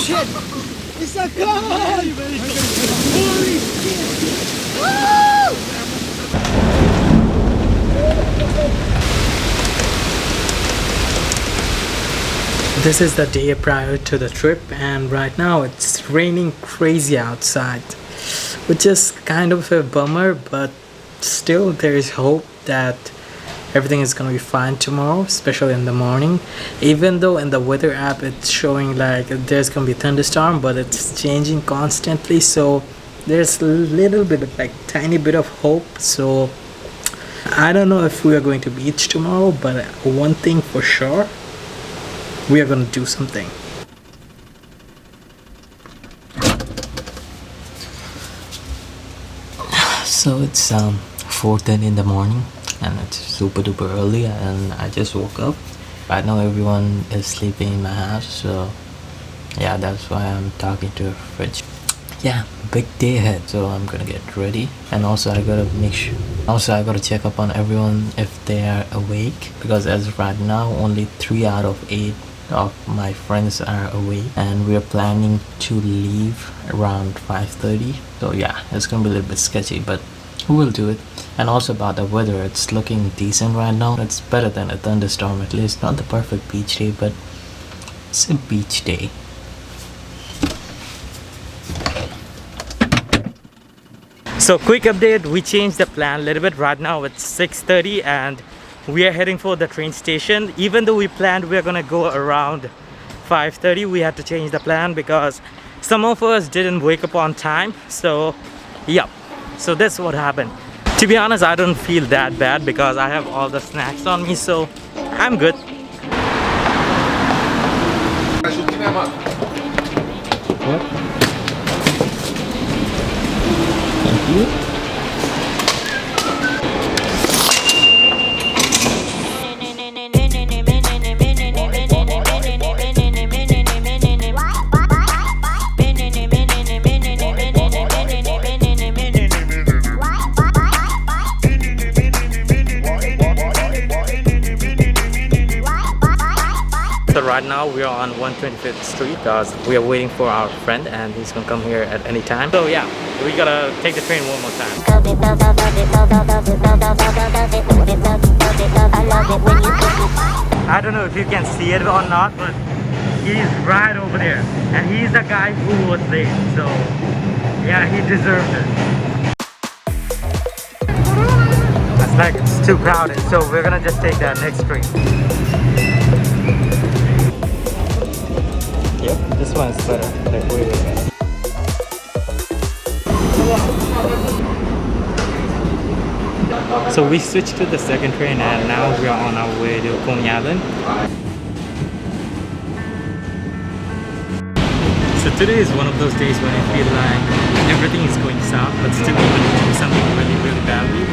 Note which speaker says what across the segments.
Speaker 1: shit! It's a gun! Holy shit! Woo! This is the day prior to the trip, and right now it's raining crazy outside, which is kind of a bummer, but still there is hope that everything is gonna be fine tomorrow, especially in the morning. Even though in the weather app it's showing like there's gonna be a thunderstorm, but it's changing constantly, so there's a little bit of like tiny bit of hope. So I don't know if we are going to beach tomorrow, but one thing for sure, we are gonna do something. So it's 4:10 in the morning, and it's super duper early, and I just woke up. Right now everyone is sleeping in my house, so yeah, that's why I'm talking to a fridge. Yeah, big day ahead, so I'm gonna get ready, and also I gotta check up on everyone if they are awake, because as of right now only 3 out of 8 of my friends are awake, and we're planning to leave around 5:30. So yeah, it's gonna be a little bit sketchy, but we will do it. And also about the weather, it's looking decent right now. It's better than a thunderstorm, at least. Not the perfect beach day, but it's a beach day. So quick update, we changed the plan a little bit. Right now it's 6:30 and we are heading for the train station. Even though we planned we're gonna go around 5:30, we had to change the plan because some of us didn't wake up on time. So yeah, so that's what happened. To be honest, I don't feel that bad because I have all the snacks on me, so I'm good. What? Thank you. So right now we are on 125th Street because we are waiting for our friend, and he's gonna come here at any time. So yeah, we gotta take the train one more time. I don't know if you can see it or not, but he's right over there, and he's the guy who was late. So yeah, he deserved it. It's like it's too crowded, so we're gonna just take the next train. Yep, this one is better, like way better. So we switched to the second train, and now we are on our way to Coney Island. So today is one of those days when I feel like everything is going south, but still even do something really, really badly.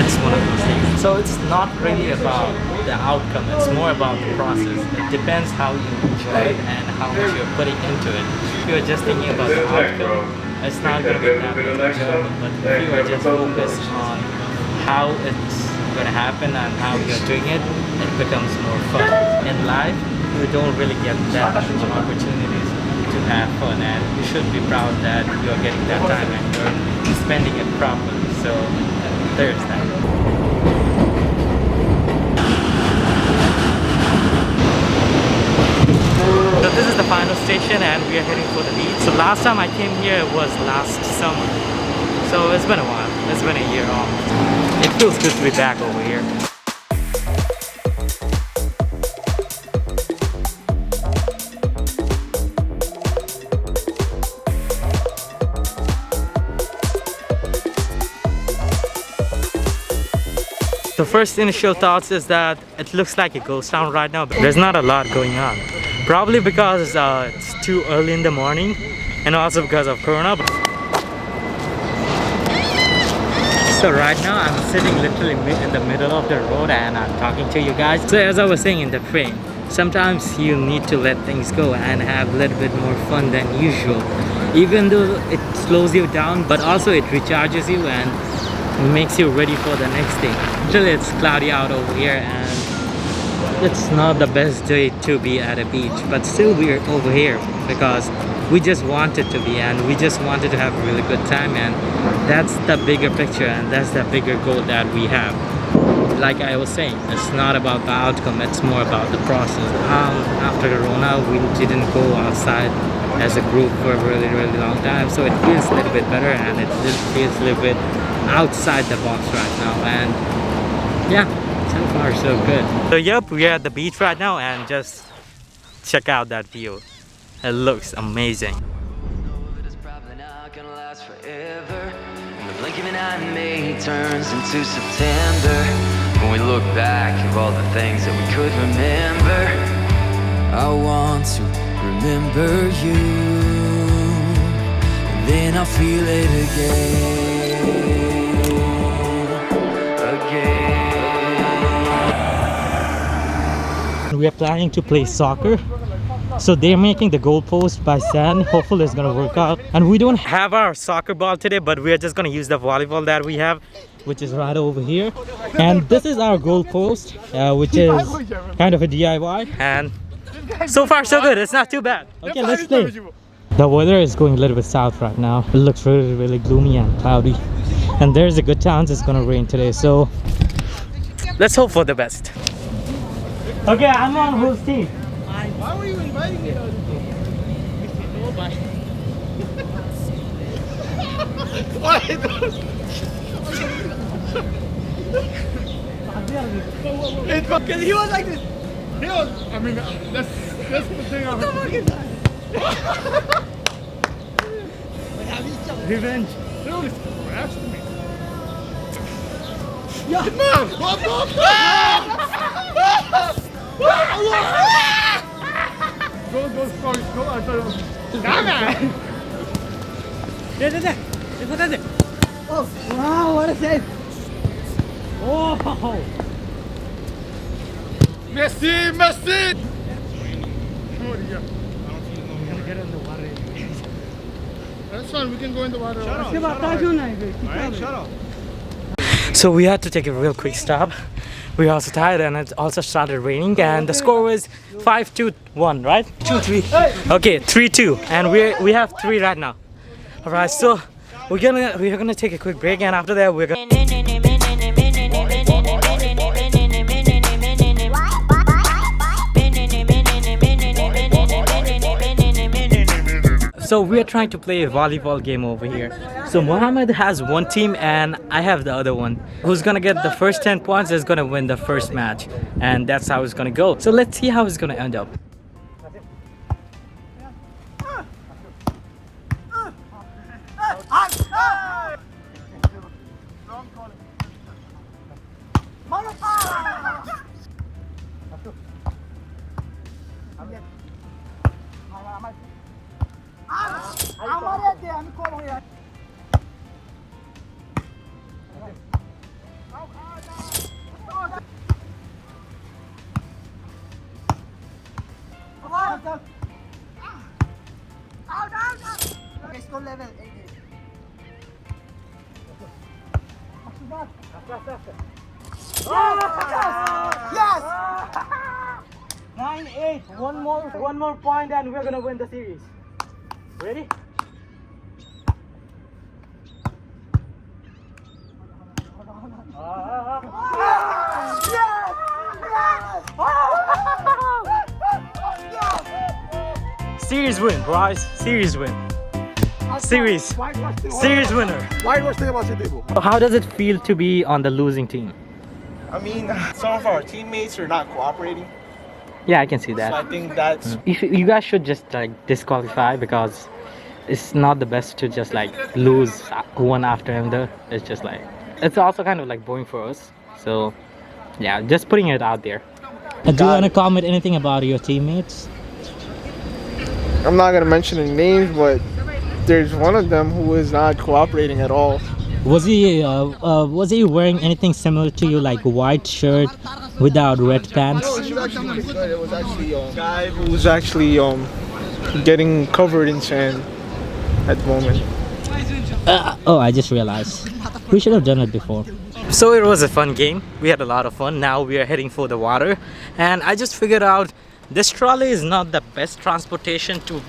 Speaker 1: It's one of those things. So it's not really about the outcome, it's more about the process. It depends how you enjoy it and how much you're putting into it. If you're just thinking about the outcome, it's not going to be that much enjoyment. But if you are just focused on how it's going to happen and how you're doing it, it becomes more fun. In life, you don't really get that much opportunities to have fun, and you should be proud that you're getting that time and you're spending it properly. So there's that. So this is the final station, and we are heading for the beach. So last time I came here was last summer, so it's been a while. It's been a year almost. It feels good to be back over here. The first initial thoughts is that it looks like a ghost town right now, but there's not a lot going on. Probably because it's too early in the morning, and also because of Corona. So right now I'm sitting literally in the middle of the road and I'm talking to you guys. So as I was saying in the train, sometimes you need to let things go and have a little bit more fun than usual. Even though it slows you down, but also it recharges you and makes you ready for the next thing. Actually, it's cloudy out over here and it's not the best day to be at a beach, but still we're over here because
Speaker 2: we just wanted to be, and we just wanted to have a really good time, and that's the bigger picture, and that's the bigger goal that we have. Like I was saying, it's not about the outcome, it's more about the process. After Corona, we didn't go outside as a group for a really long time, so it feels a little bit better, and it feels a little bit outside the box right now, and yeah, so far so good. So yep, we are at the beach right now, and just check out that view. It looks amazing. The blink of an eye in May turns into September. When we look back at all the things that we could remember, I want to remember you, and then I'll feel it again. We are planning to play soccer. So they're making the goalpost by sand. Hopefully it's gonna work out. And we don't have our soccer ball today, but we are just gonna use the volleyball that we have, which is right over here. And this is our goalpost, which is kind of a DIY. And so far so good, it's not too bad. Okay, let's play. The weather is going a little bit south right now. It looks really gloomy and cloudy. And there's a good chance it's gonna rain today, so let's hope for the best. Okay, I'm on whose team?
Speaker 3: Why were you inviting me? Why? It's because he was like this. He was. I mean, that's the thing.
Speaker 2: Revenge.
Speaker 3: Dude, it's crashed me. Yeah, man. Go, sorry, go, I thought
Speaker 2: There.
Speaker 4: Oh, wow, what a save!
Speaker 2: Oh!
Speaker 3: Messi!
Speaker 2: I'm gonna get in the water.
Speaker 3: That's fine, we can go in the water.
Speaker 4: Shut up.
Speaker 2: So we had to take a real quick stop. We were also tired, and it also started raining, and the score was 5-2-1, right? 2-3. Okay, 3-2, and we have 3 right now. All right, so we're gonna take a quick break, and after that we're gonna. So we're trying to play a volleyball game over here. So Mohammed has one team and I have the other one. Who's gonna get the first 10 points is gonna win the first match. And that's how it's gonna go. So let's see how it's gonna end up.
Speaker 4: Level 8. Yes!
Speaker 2: 9-8. One more point and we're gonna win the series. Ready? Series win, boys. Series win. Series winner.
Speaker 3: Why was thing about your table?
Speaker 2: How does it feel to be on the losing team?
Speaker 5: I mean, some of our teammates are not cooperating.
Speaker 2: Yeah, I can see
Speaker 5: So I
Speaker 2: that.
Speaker 5: think that's
Speaker 2: You guys should just like disqualify, because it's not the best to just like lose one after another. It's just like, it's also kind of like boring for us. So yeah, just putting it out there. Do you want to comment anything about your teammates?
Speaker 5: I'm not gonna mention any names, but there's one of them who is not cooperating at all.
Speaker 2: Was he wearing anything similar to you, like a white shirt without red pants?
Speaker 5: No, it was actually pretty good. It was actually a guy who was actually getting covered in sand at the moment.
Speaker 2: Oh, I just realized. We should have done it before. So it was a fun game. We had a lot of fun. Now we are heading for the water. And I just figured out this trolley is not the best transportation to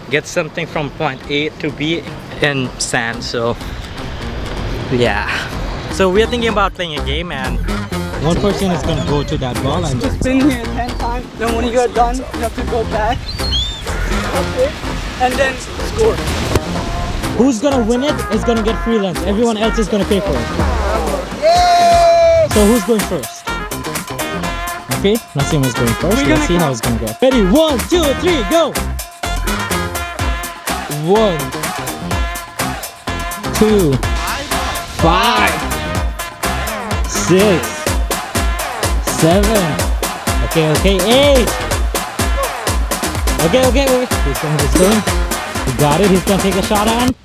Speaker 2: get something from point A to B in sand. So yeah, so we're thinking about playing a game, and one person is gonna go to that ball and
Speaker 4: Just spin here 10 times. Then when you're done, you have to go back. Okay. And then score.
Speaker 2: who's gonna win it is gonna get free lunch. Everyone else is gonna pay for it.
Speaker 4: Yay!
Speaker 2: So who's going first? Okay, Nasim is going first. Let's see how it's gonna go. Ready? 1, 2, 3, go! 1, 2, 5, 6, 7. Okay, 8. Okay, wait. He's going. He got it. He's gonna take a shot on.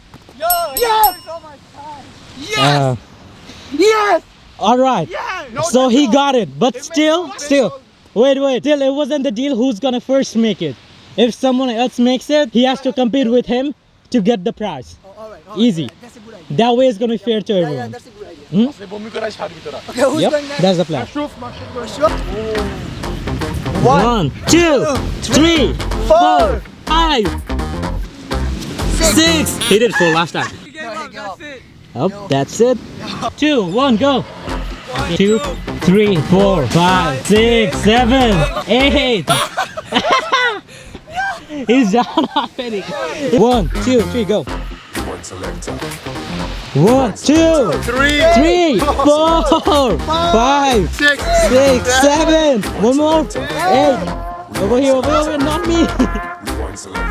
Speaker 4: Yes! Oh my God.
Speaker 2: Yes!
Speaker 4: Yes!
Speaker 2: All right. So he got it, but still. Wait. Still, it wasn't the deal who's gonna first make it. If someone else makes it, he has to compete with him to get the prize.
Speaker 4: All right.
Speaker 2: Easy.
Speaker 4: That's a good idea.
Speaker 2: That way it's gonna be fair to
Speaker 4: Yeah,
Speaker 2: everyone.
Speaker 4: that's a good idea.
Speaker 2: Hmm?
Speaker 4: Okay, who's
Speaker 2: Yep,
Speaker 4: going next?
Speaker 2: that's the plan.
Speaker 4: Sure.
Speaker 2: 1, 2, 3, 4, 5, 6. He did 4 last time.
Speaker 4: That's it.
Speaker 2: Oh, that's it. 2, 1, go. 2, 3, 4, 5, 6, 7, 8. He's down already. 1, 2, 3, go. 1, 2, 3, 4, 5, 6, 7. One more. 8. Over here, not me.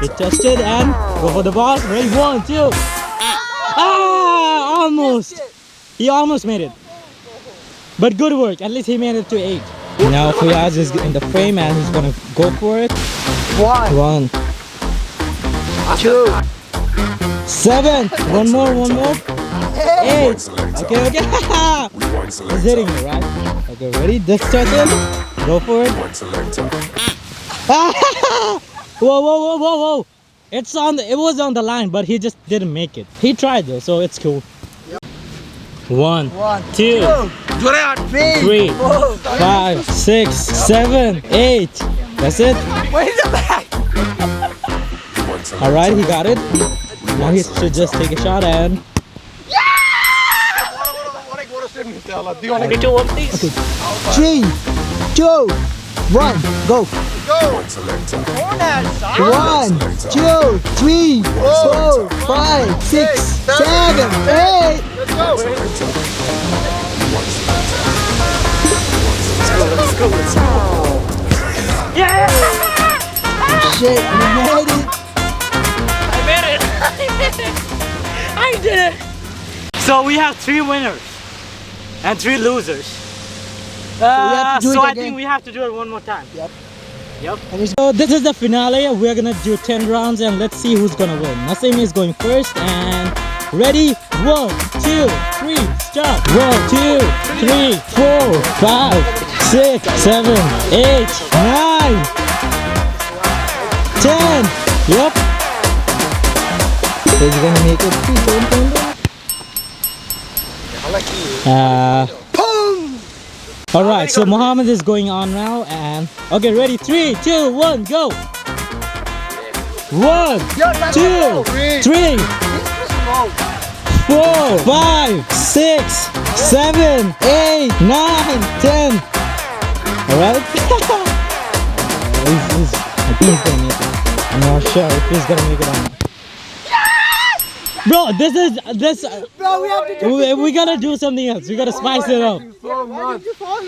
Speaker 2: He touched it and go for the ball. Ready? 1, 2. Ah, almost. He almost made it. But good work. At least he made it to 8. Now Fayaz is in the frame and he's gonna go for it. 1, 2, 7. One more. 8. Okay. He's hitting it, right? Okay, ready? Just touch it. Go for it. Whoa. It was on the line, but he just didn't make it. He tried though, so it's cool. 1, 2, 3, 5, 6, 7, 8. That's it.
Speaker 4: Where's the back?
Speaker 2: Alright, he got it. Now he should just take a shot and... 3, 2, 1, please.
Speaker 4: 3, 2, 1, go. 1, 2, 3, 4, 5, 6, 7, 8.
Speaker 3: Let's go.
Speaker 4: Yeah! Shit, you made it.
Speaker 2: I did it! So we have 3 winners and 3 losers.
Speaker 4: we have to do it
Speaker 2: I
Speaker 4: again.
Speaker 2: think we have to do it one more time.
Speaker 4: Yep.
Speaker 2: So this is the finale. We're gonna do 10 rounds and let's see who's gonna win. Nasim is going first and ready? 1, 2, 3, start. 1, 2, 3, 4, 5, 6, 7, 8, 9, 10. Yep. He's gonna make it. All right, so Muhammad is going on now, and okay, ready? 3, 2, 1, go! 1, 2, 3, 4, 5, 6, 7, 8, 9, 10. All right. I think he's gonna make it. I'm not sure if he's gonna make it or not. Bro, this.
Speaker 4: Bro, we have to do
Speaker 2: We gotta do something else. We gotta spice it up.
Speaker 3: So much.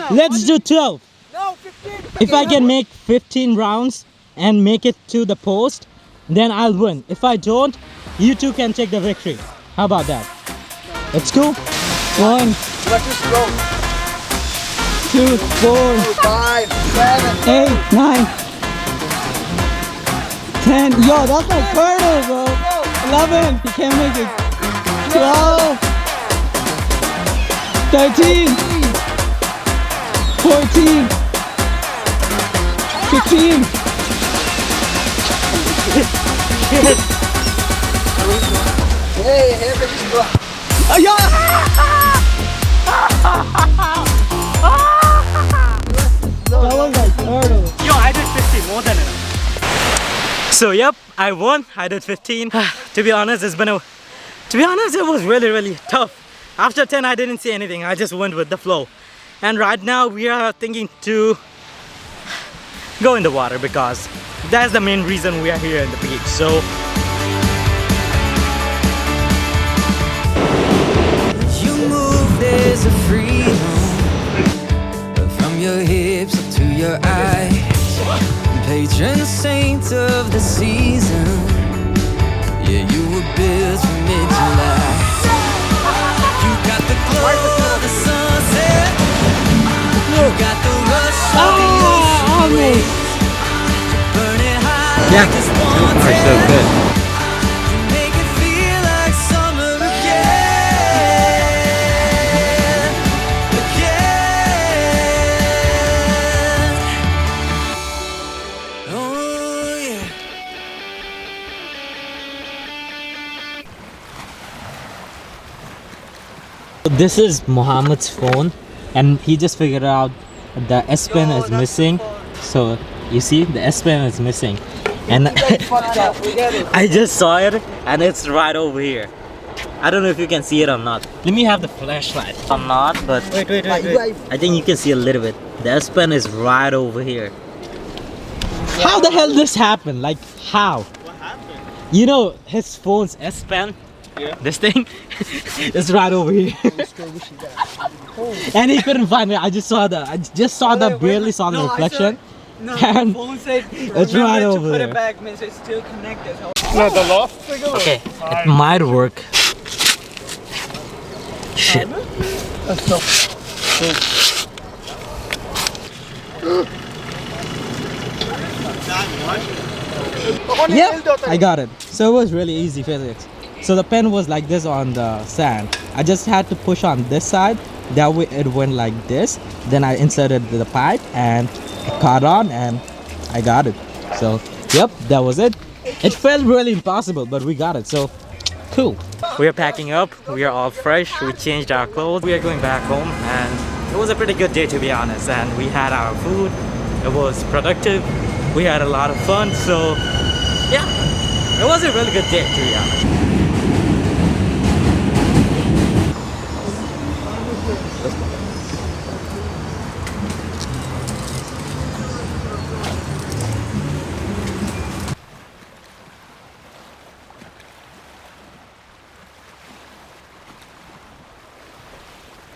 Speaker 2: Let's do 12.
Speaker 4: No, 15.
Speaker 2: If I can make 15 rounds and make it to the post, then I'll win. If I don't, you two can take the victory. How about that? Let's go. 1, 2, 4,
Speaker 4: 5, 7.
Speaker 2: 8, 9, 10. Yo, that's like turtle, bro. 11. You can't make it. 12. 13. 14. 15.
Speaker 4: Hey, this is good.
Speaker 2: That was like turtle. Yo, I did 50, more than enough. So yep, I won. I did 15. To be honest, it was really tough. After 10, I didn't see anything. I just went with the flow. And right now we are thinking to go in the water because that's the main reason we are here in the beach. So
Speaker 6: You move, there's a freedom from your hips up to your eyes. Patron saint of the season. Yeah, you were built for mid-July. You got the glow of the sunset. You got the rush of the ocean waves. Burning high like this wanted. You make it feel like summer again. Oh yeah.
Speaker 2: this is Mohammed's phone, and he just figured out the S Pen is missing. So you see, the S Pen is missing, and I just saw it, and it's right over here. I don't know if you can see it or not. Let me have the flashlight. I'm not, but wait. I think you can see a little bit. The S Pen is right over here. How the hell this happened? Like how?
Speaker 5: What happened?
Speaker 2: You know his phone's S Pen.
Speaker 5: Yeah.
Speaker 2: This thing is right over here. And he couldn't find it. I just saw the barely saw the reflection.
Speaker 4: No,
Speaker 2: And
Speaker 4: the phone said
Speaker 2: it's right
Speaker 4: remember to
Speaker 2: over
Speaker 4: put
Speaker 2: there.
Speaker 4: it back means it's still connected.
Speaker 5: No, the loft figure.
Speaker 2: Okay, it might work. Shit. Yep, I got it. So it was really easy physics. So the pen was like this on the sand. I just had to push on this side. That way it went like this. Then I inserted the pipe and it caught on and I got it. So yep, that was it. It felt really impossible, but we got it. So cool. We are packing up. We are all fresh. We changed our clothes. We are going back home, and it was a pretty good day, to be honest. And we had our food. It was productive. We had a lot of fun. So yeah, it was a really good day, to be honest.